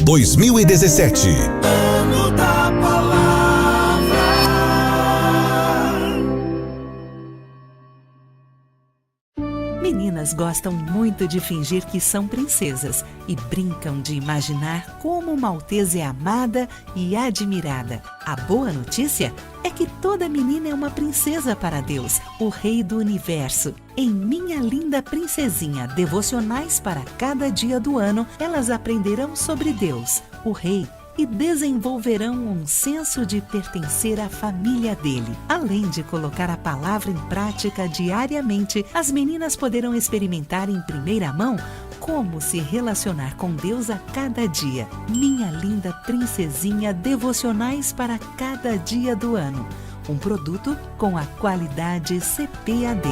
2017. Ano da Palavra. Meninas gostam muito de fingir que são princesas e brincam de imaginar como uma alteza é amada e admirada. A boa notícia é que toda menina é uma princesa para Deus, o Rei do Universo. Em Minha Linda Princesinha, devocionais para cada dia do ano, elas aprenderão sobre Deus, o Rei, e desenvolverão um senso de pertencer à família dele. Além de colocar a palavra em prática diariamente, as meninas poderão experimentar em primeira mão como se relacionar com Deus a cada dia. Minha Linda Princesinha, devocionais para cada dia do ano. Um produto com a qualidade CPAD.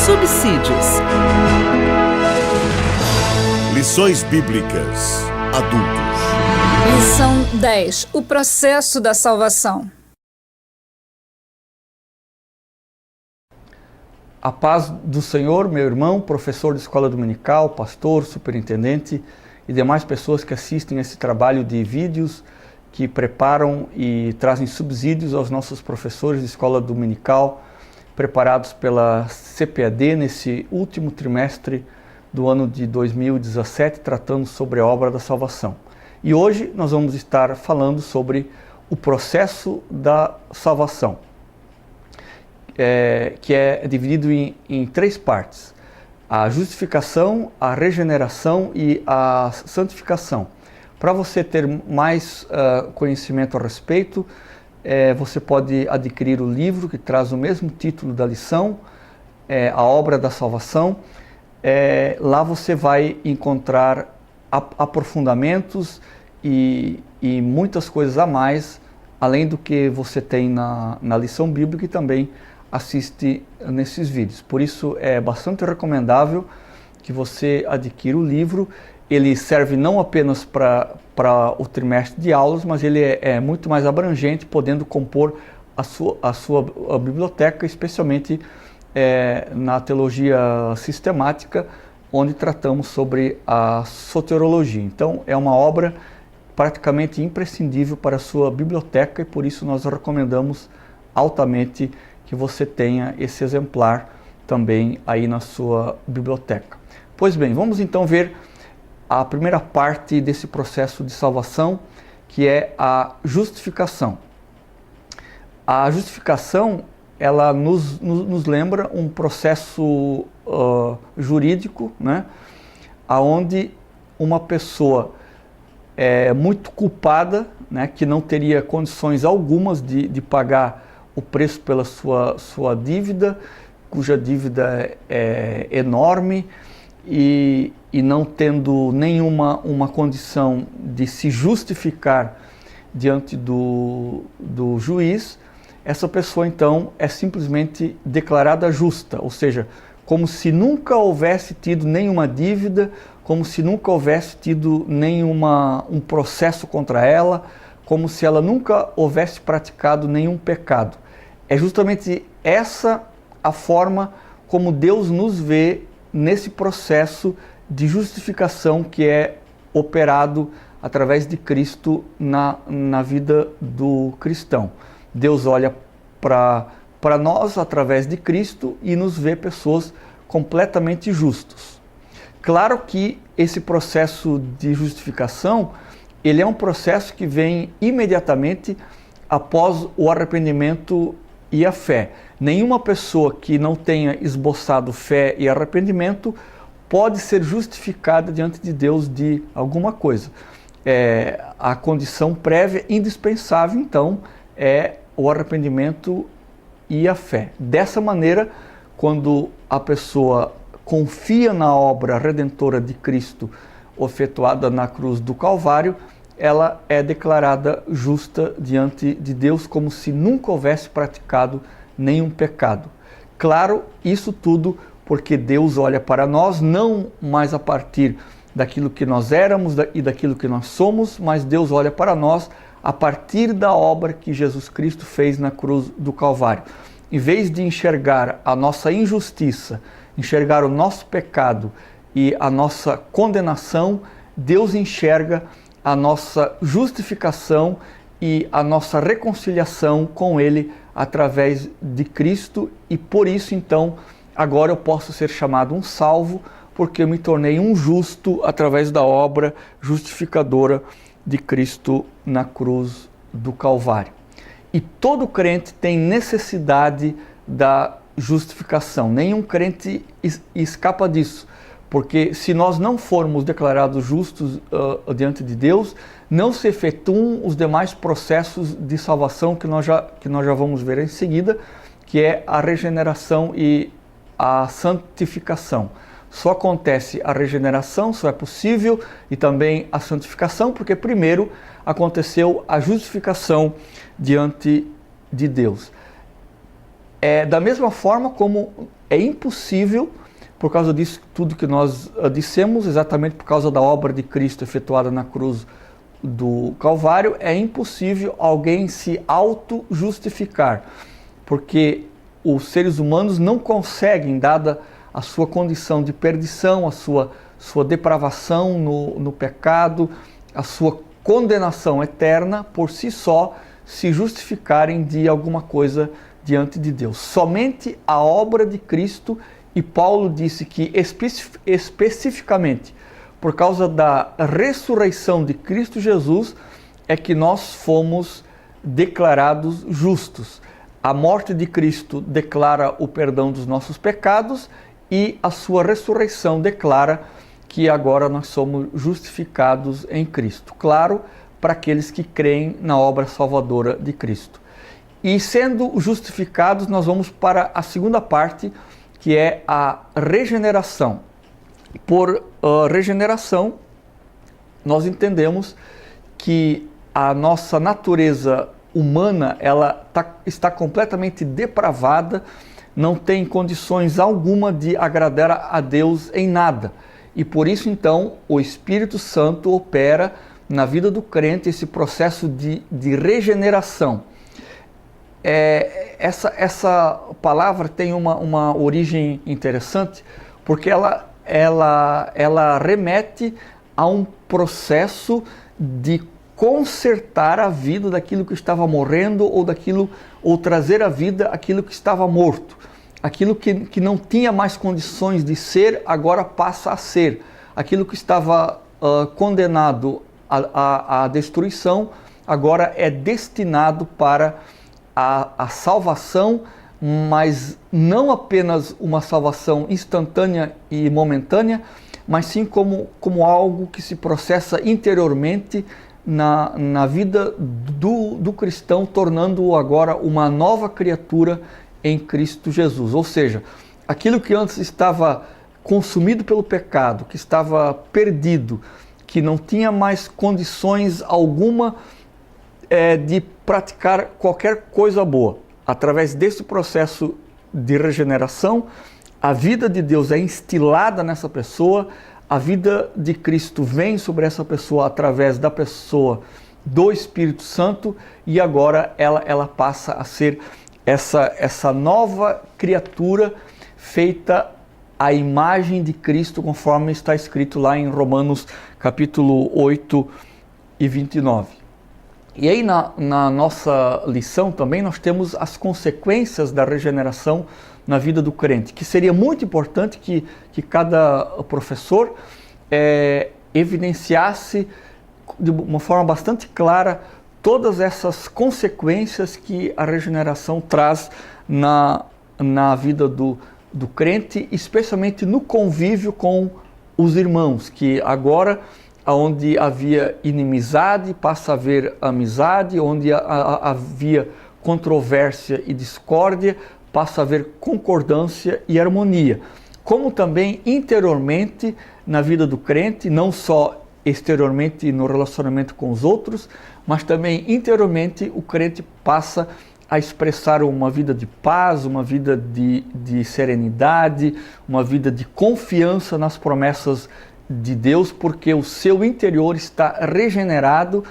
Subsídios. Lições Bíblicas Adultos. Lição 10. O processo da salvação. A paz do Senhor, meu irmão, professor de escola dominical, pastor, superintendente e demais pessoas que assistem esse trabalho de vídeos que preparam e trazem subsídios aos nossos professores de escola dominical, preparados pela CPAD nesse último trimestre do ano de 2017, tratando sobre a obra da salvação. E hoje nós vamos estar falando sobre o processo da salvação, que é dividido em três partes: a justificação, a regeneração e a santificação. Para você ter mais conhecimento a respeito, você pode adquirir o livro que traz o mesmo título da lição, A Obra da Salvação. Lá você vai encontrar aprofundamentos e muitas coisas a mais, além do que você tem na lição bíblica e também assiste nesses vídeos. Por isso é bastante recomendável que você adquira o livro. Ele serve não apenas para o trimestre de aulas, mas ele é muito mais abrangente, podendo compor a sua biblioteca, especialmente na teologia sistemática, onde tratamos sobre a soteriologia. Então é uma obra praticamente imprescindível para a sua biblioteca e por isso nós recomendamos altamente que você tenha esse exemplar também aí na sua biblioteca. Pois bem, vamos então ver a primeira parte desse processo de salvação, que é a justificação. A justificação, ela nos lembra um processo jurídico, né, onde uma pessoa muito culpada, né, que não teria condições algumas de pagar o preço pela sua dívida, cuja dívida é enorme, e não tendo nenhuma uma condição de se justificar diante do juiz, essa pessoa então é simplesmente declarada justa, ou seja, como se nunca houvesse tido nenhuma dívida, como se nunca houvesse tido um processo contra ela, como se ela nunca houvesse praticado nenhum pecado. É justamente essa a forma como Deus nos vê nesse processo de justificação que é operado através de Cristo na vida do cristão. Deus olha para nós através de Cristo e nos vê pessoas completamente justos. Claro que esse processo de justificação, ele é um processo que vem imediatamente após o arrependimento e a fé. Nenhuma pessoa que não tenha esboçado fé e arrependimento pode ser justificada diante de Deus de alguma coisa. A condição prévia indispensável, então, é o arrependimento e a fé. Dessa maneira, quando a pessoa confia na obra redentora de Cristo efetuada na cruz do Calvário, ela é declarada justa diante de Deus, como se nunca houvesse praticado nenhum pecado. Claro, isso tudo porque Deus olha para nós não mais a partir daquilo que nós éramos e daquilo que nós somos, mas Deus olha para nós a partir da obra que Jesus Cristo fez na cruz do Calvário. Em vez de enxergar a nossa injustiça, enxergar o nosso pecado e a nossa condenação, Deus enxerga a nossa justificação e a nossa reconciliação com Ele através de Cristo, e por isso então agora eu posso ser chamado um salvo, porque eu me tornei um justo através da obra justificadora de Cristo na cruz do Calvário. E todo crente tem necessidade da justificação, nenhum crente escapa disso. Porque se nós não formos declarados justos diante de Deus, não se efetuam os demais processos de salvação que nós já vamos ver em seguida, que é a regeneração e a santificação. Só acontece a regeneração, só é possível, e também a santificação, porque primeiro aconteceu a justificação diante de Deus. Da mesma forma como é impossível, por causa disso tudo que nós dissemos, exatamente por causa da obra de Cristo efetuada na cruz do Calvário, é impossível alguém se auto-justificar, porque os seres humanos não conseguem, dada a sua condição de perdição, a sua depravação no pecado, a sua condenação eterna, por si só, se justificarem de alguma coisa diante de Deus. Somente a obra de Cristo. E Paulo disse que especificamente por causa da ressurreição de Cristo Jesus é que nós fomos declarados justos. A morte de Cristo declara o perdão dos nossos pecados e a sua ressurreição declara que agora nós somos justificados em Cristo. Claro, para aqueles que creem na obra salvadora de Cristo. E sendo justificados, nós vamos para a segunda parte, que é a regeneração. Por regeneração, nós entendemos que a nossa natureza humana está completamente depravada, não tem condições alguma de agradar a Deus em nada. E por isso, então, o Espírito Santo opera na vida do crente esse processo de regeneração. Essa palavra tem uma origem interessante, porque ela remete a um processo de consertar a vida daquilo que estava morrendo ou trazer à vida aquilo que estava morto. Aquilo que não tinha mais condições de ser, agora passa a ser. Aquilo que estava condenado à destruição, agora é destinado para a salvação, mas não apenas uma salvação instantânea e momentânea, mas sim como algo que se processa interiormente na vida do cristão, tornando-o agora uma nova criatura em Cristo Jesus. Ou seja, aquilo que antes estava consumido pelo pecado, que estava perdido, que não tinha mais condições alguma de praticar qualquer coisa boa. Através desse processo de regeneração, a vida de Deus é instilada nessa pessoa, a vida de Cristo vem sobre essa pessoa através da pessoa do Espírito Santo, e agora ela passa a ser essa nova criatura feita à imagem de Cristo, conforme está escrito lá em Romanos capítulo 8 e 29. E aí na nossa lição também nós temos as consequências da regeneração na vida do crente, que seria muito importante que cada professor evidenciasse de uma forma bastante clara todas essas consequências que a regeneração traz na vida do crente, especialmente no convívio com os irmãos, que agora, onde havia inimizade, passa a haver amizade, onde havia controvérsia e discórdia, passa a haver concordância e harmonia. como também interiormente na vida do crente, não só exteriormente no relacionamento com os outros, mas também interiormente o crente passa a expressar uma vida de paz, uma vida de serenidade, uma vida de confiança nas promessas de Deus, porque o seu interior está regenerado,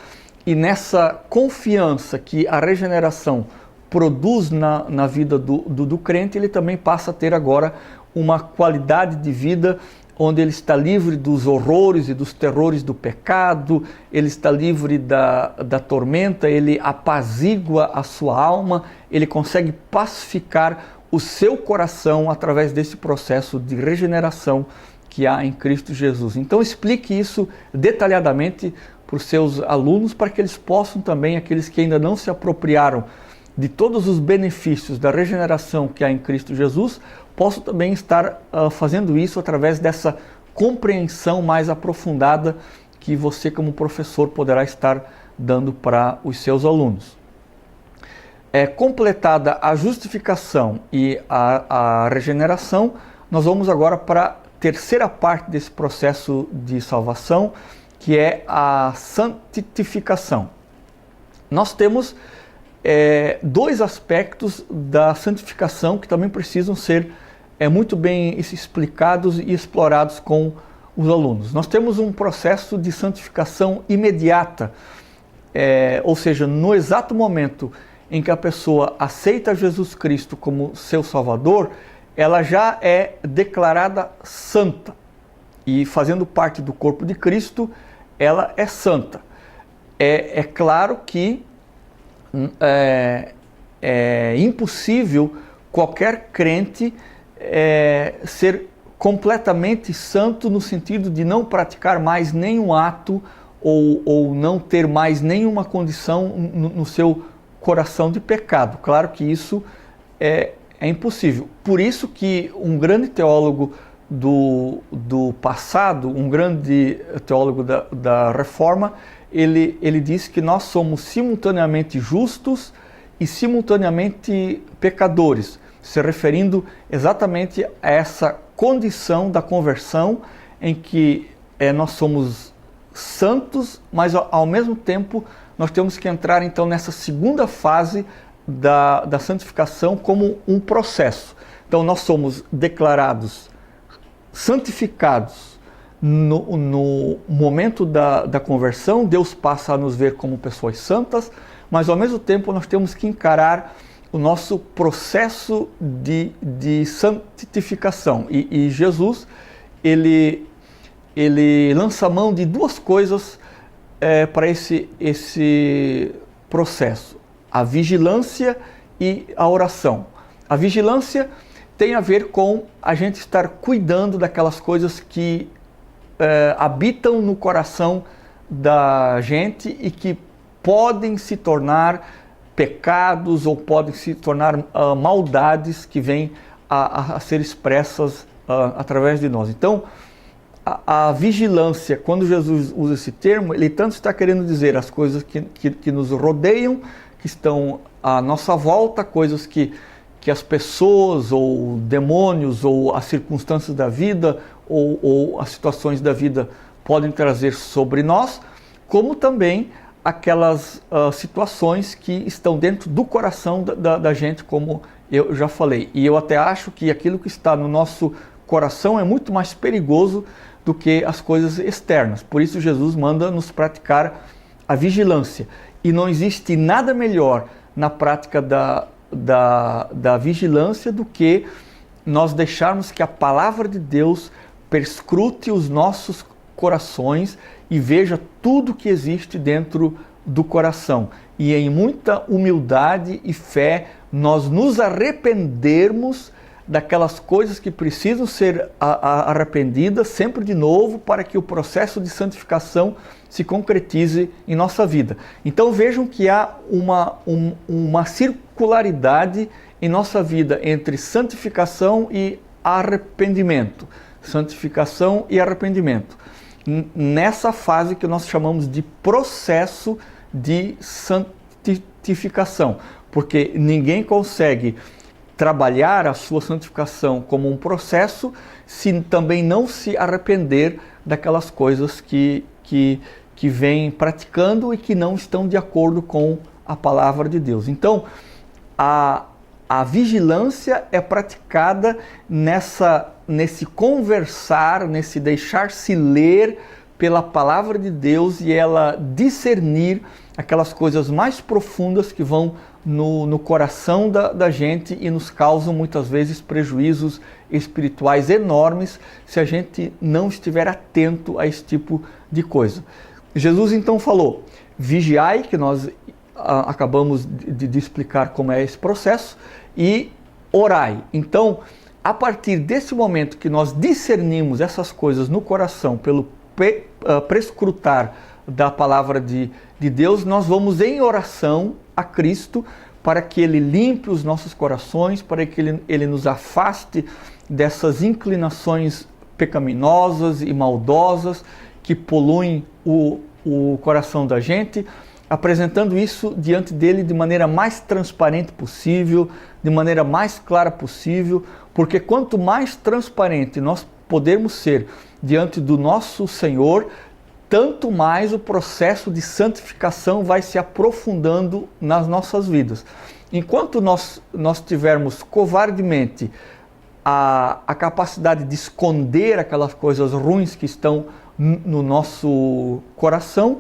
e nessa confiança que a regeneração produz na vida do crente, ele também passa a ter agora uma qualidade de vida onde ele está livre dos horrores e dos terrores do pecado, ele está livre da tormenta, ele apazigua a sua alma, ele consegue pacificar o seu coração através desse processo de regeneração que há em Cristo Jesus. Então explique isso detalhadamente para os seus alunos, para que eles possam também, aqueles que ainda não se apropriaram de todos os benefícios da regeneração que há em Cristo Jesus, posso também estar fazendo isso através dessa compreensão mais aprofundada que você, como professor, poderá estar dando para os seus alunos. Completada a justificação e a regeneração, nós vamos agora para a terceira parte desse processo de salvação, que é a santificação. Nós temos dois aspectos da santificação que também precisam ser muito bem explicados e explorados com os alunos. Nós temos um processo de santificação imediata, ou seja, no exato momento em que a pessoa aceita Jesus Cristo como seu Salvador, ela já é declarada santa, e fazendo parte do corpo de Cristo, ela é santa. É claro que é impossível qualquer crente ser completamente santo no sentido de não praticar mais nenhum ato ou não ter mais nenhuma condição no seu coração de pecado. Claro que isso é impossível. Por isso que um grande teólogo do passado, um grande teólogo da Reforma, ele disse que nós somos simultaneamente justos e simultaneamente pecadores, se referindo exatamente a essa condição da conversão em que nós somos santos, mas ao mesmo tempo nós temos que entrar então nessa segunda fase da santificação como um processo. Então nós somos declarados santificados no momento da conversão, Deus passa a nos ver como pessoas santas, mas ao mesmo tempo nós temos que encarar o nosso processo de santificação. E Jesus, ele lança mão de duas coisas para esse processo: a vigilância e a oração. A vigilância tem a ver com a gente estar cuidando daquelas coisas que habitam no coração da gente e que podem se tornar pecados ou podem se tornar maldades que vêm a ser expressas através de nós. Então, a vigilância, quando Jesus usa esse termo, ele tanto está querendo dizer as coisas que nos rodeiam, que estão à nossa volta, coisas que as pessoas ou demônios ou as circunstâncias da vida ou as situações da vida podem trazer sobre nós, como também aquelas situações que estão dentro do coração da gente, como eu já falei. E eu até acho que aquilo que está no nosso coração é muito mais perigoso do que as coisas externas. Por isso Jesus manda nos praticar a vigilância. E não existe nada melhor na prática da vigilância do que nós deixarmos que a palavra de Deus perscrute os nossos corações e veja tudo que existe dentro do coração. E em muita humildade e fé, nós nos arrependermos daquelas coisas que precisam ser arrependidas sempre de novo, para que o processo de santificação se concretize em nossa vida. Então vejam que há uma circularidade em nossa vida entre santificação e arrependimento. Santificação e arrependimento. Nessa fase que nós chamamos de processo de santificação, porque ninguém consegue trabalhar a sua santificação como um processo, se também não se arrepender daquelas coisas que vem praticando e que não estão de acordo com a palavra de Deus. Então, a vigilância é praticada nesse conversar, nesse deixar-se ler pela palavra de Deus e ela discernir aquelas coisas mais profundas que vão no coração da gente e nos causam muitas vezes prejuízos espirituais enormes se a gente não estiver atento a esse tipo de coisa. Jesus então falou, vigiai, que nós acabamos de explicar como é esse processo, e orai. Então, a partir desse momento que nós discernimos essas coisas no coração pelo prescrutar da palavra de Deus, nós vamos em oração a Cristo para que Ele limpe os nossos corações, para que Ele nos afaste dessas inclinações pecaminosas e maldosas que poluem o coração da gente, apresentando isso diante dele de maneira mais transparente possível, de maneira mais clara possível, porque quanto mais transparente nós pudermos ser diante do nosso Senhor, tanto mais o processo de santificação vai se aprofundando nas nossas vidas. Enquanto nós tivermos covardemente a capacidade de esconder aquelas coisas ruins que estão no nosso coração,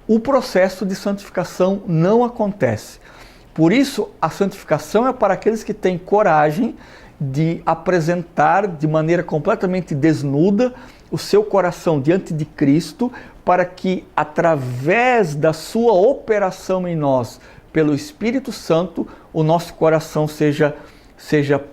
o processo de santificação não acontece. Por isso, a santificação é para aqueles que têm coragem de apresentar de maneira completamente desnuda o seu coração diante de Cristo, para que, através da sua operação em nós, pelo Espírito Santo, o nosso coração seja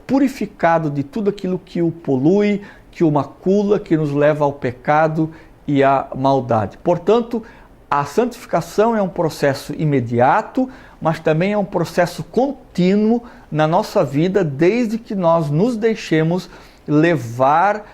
purificado de tudo aquilo que o polui, que o macula, que nos leva ao pecado e à maldade. Portanto, a santificação é um processo imediato, mas também é um processo contínuo na nossa vida, desde que nós nos deixemos levar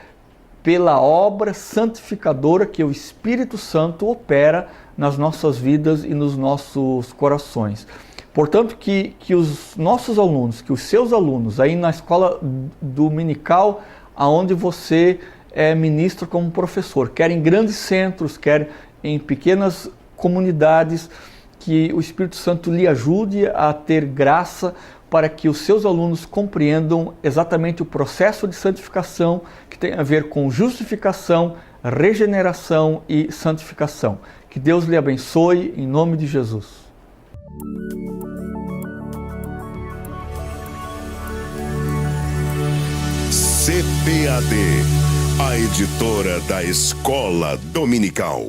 pela obra santificadora que o Espírito Santo opera nas nossas vidas e nos nossos corações. Portanto, que os nossos alunos, que os seus alunos, aí na escola dominical, aonde você é ministro como professor, quer em grandes centros, quer em pequenas comunidades, que o Espírito Santo lhe ajude a ter graça para que os seus alunos compreendam exatamente o processo de santificação que tem a ver com justificação, regeneração e santificação. Que Deus lhe abençoe em nome de Jesus. CPAD, a editora da Escola Dominical.